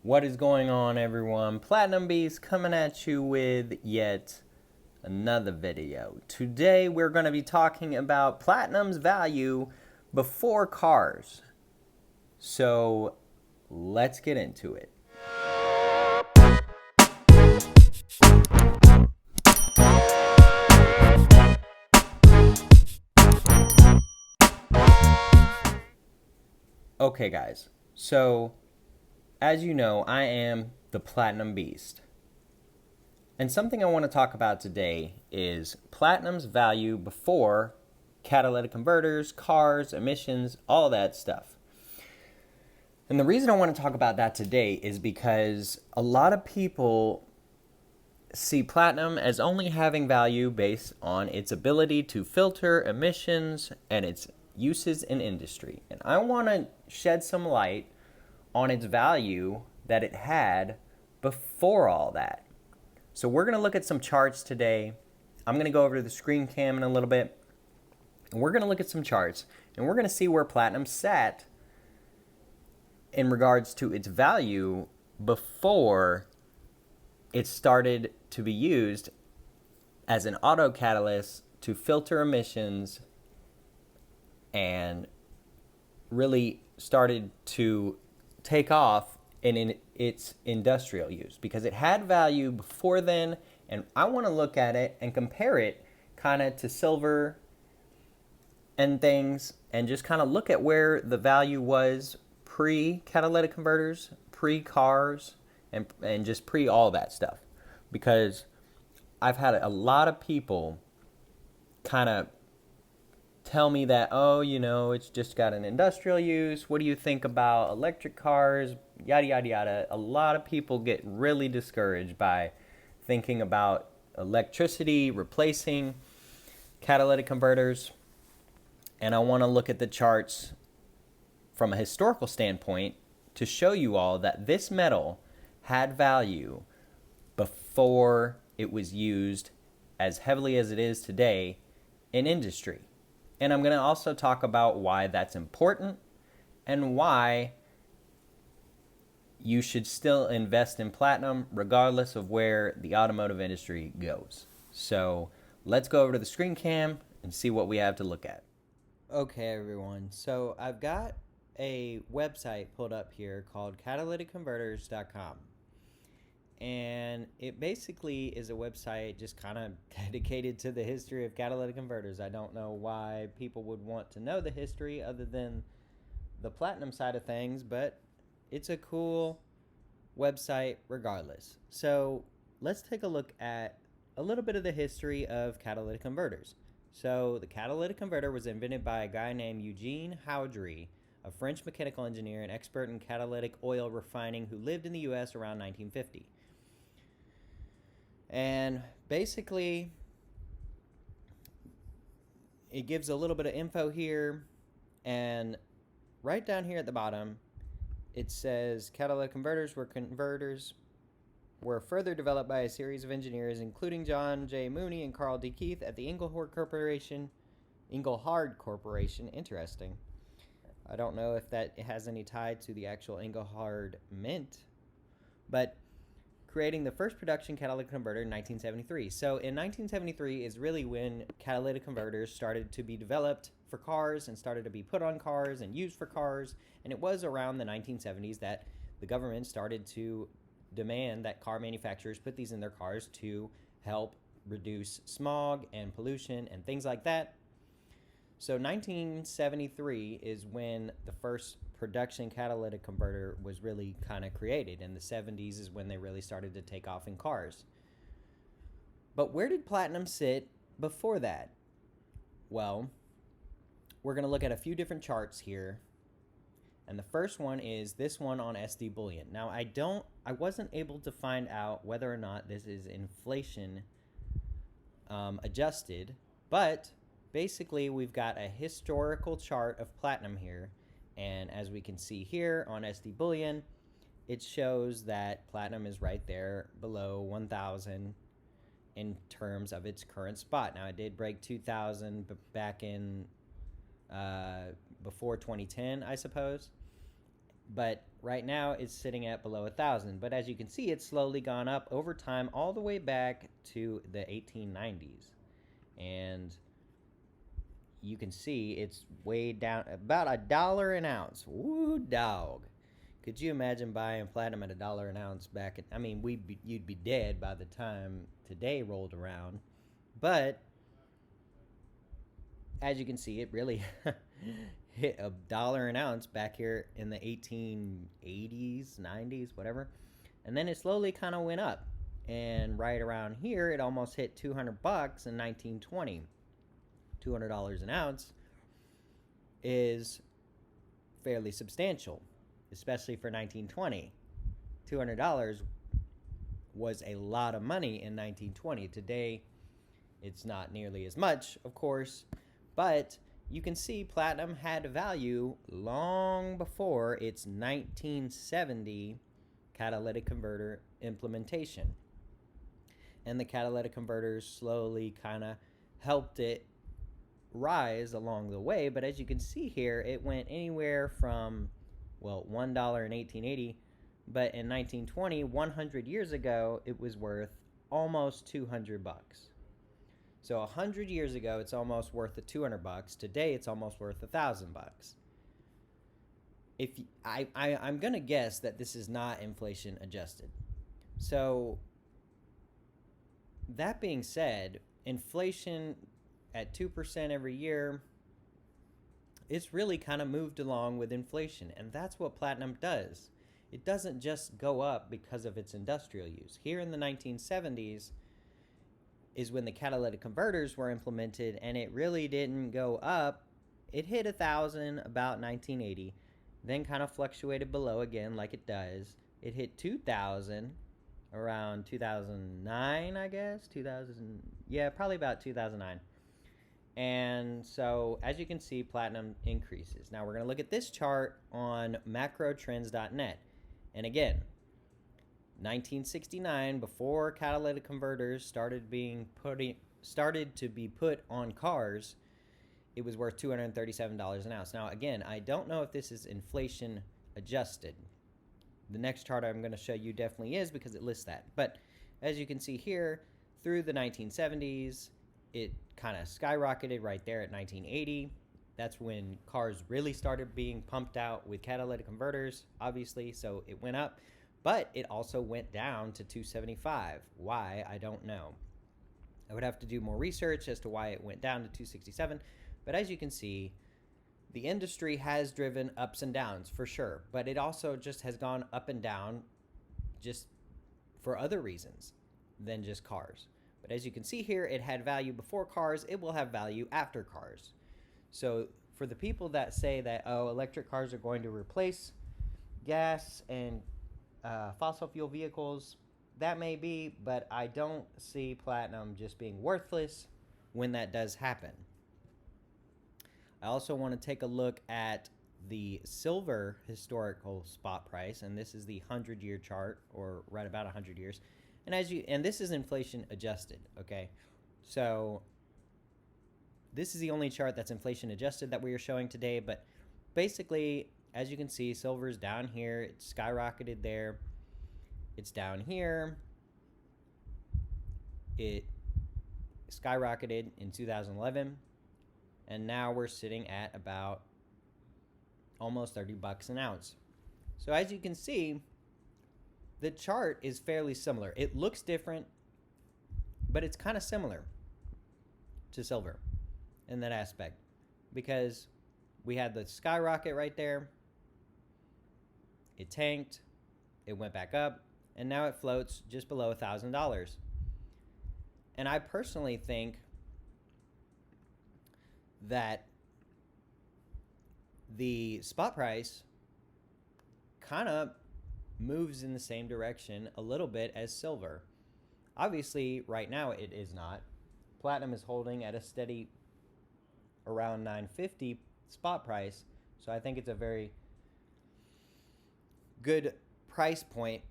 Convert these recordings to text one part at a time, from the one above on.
What is going on, everyone? Platinum Beast coming at you with yet another video. Today we're going to be talking about platinum's value before cars. So let's get into it. Okay, guys. So as you know, I am the Platinum Beast. And something I want to talk about today is platinum's value before catalytic converters, cars, emissions, all that stuff. And the reason I want to talk about that today is because a lot of people see platinum as only having value based on its ability to filter emissions and its uses in industry. And I want to shed some light on its value that it had before all that. So we're going to look at some charts today. I'm going to go over to the screen cam in a little bit. And we're going to look at some charts. And we're going to see where platinum sat in regards to its value before it started to be used as an auto catalyst to filter emissions and really started to take off in its industrial use, because it had value before then. And I want to look at it and compare it kind of to silver and things, and just kind of look at where the value was pre-catalytic converters, pre-cars, and just pre all that stuff. Because I've had a lot of people kind of tell me that, oh, it's just got an industrial use. What do you think about electric cars? Yada, yada, yada. A lot of people get really discouraged by thinking about electricity replacing catalytic converters. And I want to look at the charts from a historical standpoint to show you all that this metal had value before it was used as heavily as it is today in industry. And I'm going to also talk about why that's important and why you should still invest in platinum regardless of where the automotive industry goes. So let's go over to the screen cam and see what we have to look at. Okay, everyone. So I've got a website pulled up here called catalyticconverters.com. And it basically is a website just kind of dedicated to the history of catalytic converters. I don't know why people would want to know the history other than the platinum side of things, but it's a cool website regardless. So let's take a look at a little bit of the history of catalytic converters. So the catalytic converter was invented by a guy named Eugene Houdry, a French mechanical engineer and expert in catalytic oil refining who lived in the U.S. around 1950. And basically, it gives a little bit of info here. And right down here at the bottom, it says catalytic converters were further developed by a series of engineers, including John J. Mooney and Carl D. Keith at the Engelhard Corporation. Interesting. I don't know if that has any tie to the actual Engelhard mint, but creating the first production catalytic converter in 1973. So in 1973 is really when catalytic converters started to be developed for cars and started to be put on cars and used for cars. And it was around the 1970s that the government started to demand that car manufacturers put these in their cars to help reduce smog and pollution and things like that. So 1973 is when the first production catalytic converter was really kind of created. In the 70s is when they really started to take off in cars. But where did platinum sit before that? Well, we're going to look at a few different charts here. And the first one is this one on SD Bullion. Now, I wasn't able to find out whether or not this is inflation adjusted, but basically we've got a historical chart of platinum here. And as we can see here on SD Bullion, it shows that platinum is right there below 1,000 in terms of its current spot. Now, it did break 2,000 back in before 2010, I suppose. But right now it's sitting at below 1,000. But as you can see, it's slowly gone up over time all the way back to the 1890s. And you can see it's way down, about $1 an ounce. Woo, dog. Could you imagine buying platinum at $1 an ounce back at, I mean, you'd be dead by the time today rolled around. But as you can see, it really hit $1 an ounce back here in the 1880s, 90s, whatever. And then it slowly kind of went up. And right around here, it almost hit $200 in 1920. $200 an ounce is fairly substantial, especially for 1920. $200 was a lot of money in 1920. Today, it's not nearly as much, of course, but you can see platinum had value long before its 1970 catalytic converter implementation. And the catalytic converters slowly kind of helped it rise along the way, but as you can see here, it went anywhere from, well, $1 in 1880, but in 1920, 100 years ago, it was worth almost $200. So 100 years ago, it's almost worth the $200. Today, it's almost worth $1,000. I'm gonna guess that this is not inflation adjusted. So that being said, inflation at 2% every year, it's really kind of moved along with inflation, and that's what platinum does. It doesn't just go up because of its industrial use. Here in the 1970s is when the catalytic converters were implemented, and it really didn't go up. It hit 1,000 about 1980, then kind of fluctuated below again like it does. It hit 2,000 around 2009, I guess. 2000, yeah, probably about 2009. And so, as you can see, platinum increases. Now, we're going to look at this chart on macrotrends.net. And again, 1969, before catalytic converters started to be put on cars, it was worth $237 an ounce. Now, again, I don't know if this is inflation adjusted. The next chart I'm going to show you definitely is, because it lists that. But as you can see here, through the 1970s, it kind of skyrocketed right there at 1980. That's when cars really started being pumped out with catalytic converters, obviously, so it went up. But it also went down to 275. Why? I don't know. I would have to do more research as to why it went down to 267. But as you can see, the industry has driven ups and downs for sure. But it also just has gone up and down just for other reasons than just cars. But as you can see here, it had value before cars. It will have value after cars. So for the people that say that, oh, electric cars are going to replace gas and fossil fuel vehicles, that may be, but I don't see platinum just being worthless when that does happen. I also want to take a look at the silver historical spot price, and this is the 100-year chart, or right about 100 years. And this is inflation adjusted, okay? So this is the only chart that's inflation adjusted that we are showing today, but basically, as you can see, silver's down here. It skyrocketed there. It's down here. It skyrocketed in 2011, and now we're sitting at about almost $30 an ounce. So as you can see, the chart is fairly similar. It looks different, but it's kind of similar to silver in that aspect, because we had the skyrocket right there. It tanked, it went back up, and now it floats just below $1,000. And I personally think that the spot price kind of moves in the same direction a little bit as silver. Obviously, right now it is not. Platinum is holding at a steady around $950 spot price, so I think it's a very good price point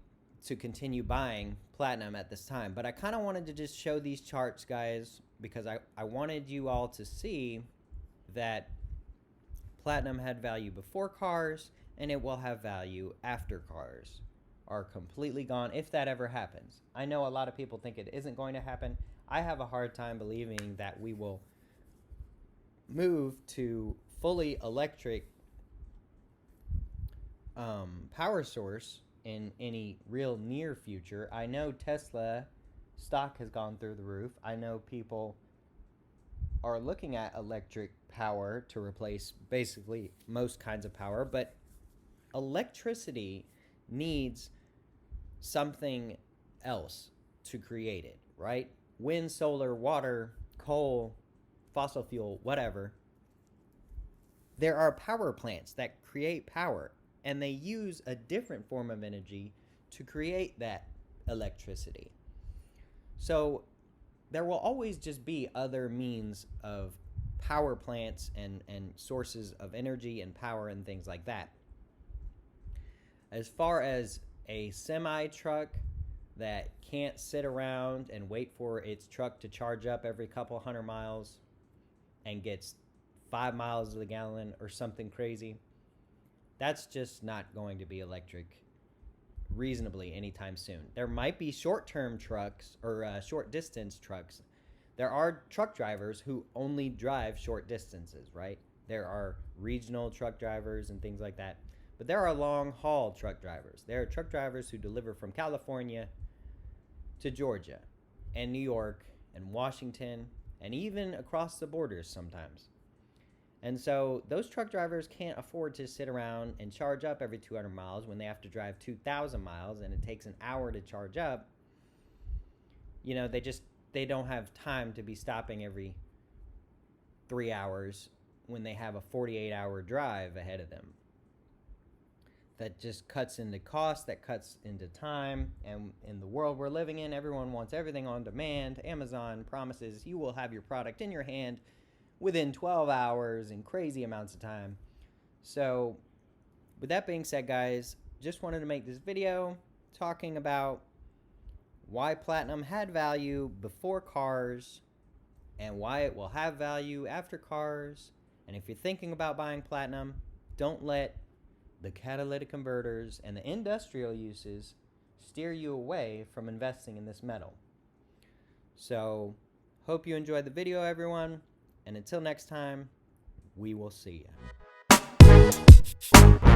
to continue buying platinum at this time. But I kind of wanted to just show these charts, guys, because I wanted you all to see that platinum had value before cars, and it will have value after cars are completely gone, if that ever happens. I know a lot of people think it isn't going to happen. I have a hard time believing that we will move to fully electric power source in any real near future. I know Tesla stock has gone through the roof. I know people are looking at electric power to replace basically most kinds of power, but electricity needs something else to create it, right? Wind, solar, water, coal, fossil fuel, whatever. There are power plants that create power, and they use a different form of energy to create that electricity. So there will always just be other means of power plants and sources of energy and power and things like that. As far as a semi-truck that can't sit around and wait for its truck to charge up every couple 100 miles and gets 5 miles to the gallon or something crazy, that's just not going to be electric reasonably anytime soon. There might be short-term trucks or short-distance trucks. There are truck drivers who only drive short distances, right? There are regional truck drivers and things like that. But there are long-haul truck drivers. There are truck drivers who deliver from California to Georgia and New York and Washington and even across the borders sometimes. And so those truck drivers can't afford to sit around and charge up every 200 miles when they have to drive 2,000 miles and it takes an hour to charge up. You know, they don't have time to be stopping every 3 hours when they have a 48-hour drive ahead of them. That just cuts into cost, that cuts into time, and in the world we're living in, everyone wants everything on demand. Amazon promises you will have your product in your hand within 12 hours in crazy amounts of time. So with that being said, guys, just wanted to make this video talking about why platinum had value before cars and why it will have value after cars. And if you're thinking about buying platinum, don't let the catalytic converters and the industrial uses steer you away from investing in this metal. So hope you enjoyed the video, everyone. And until next time, we will see you.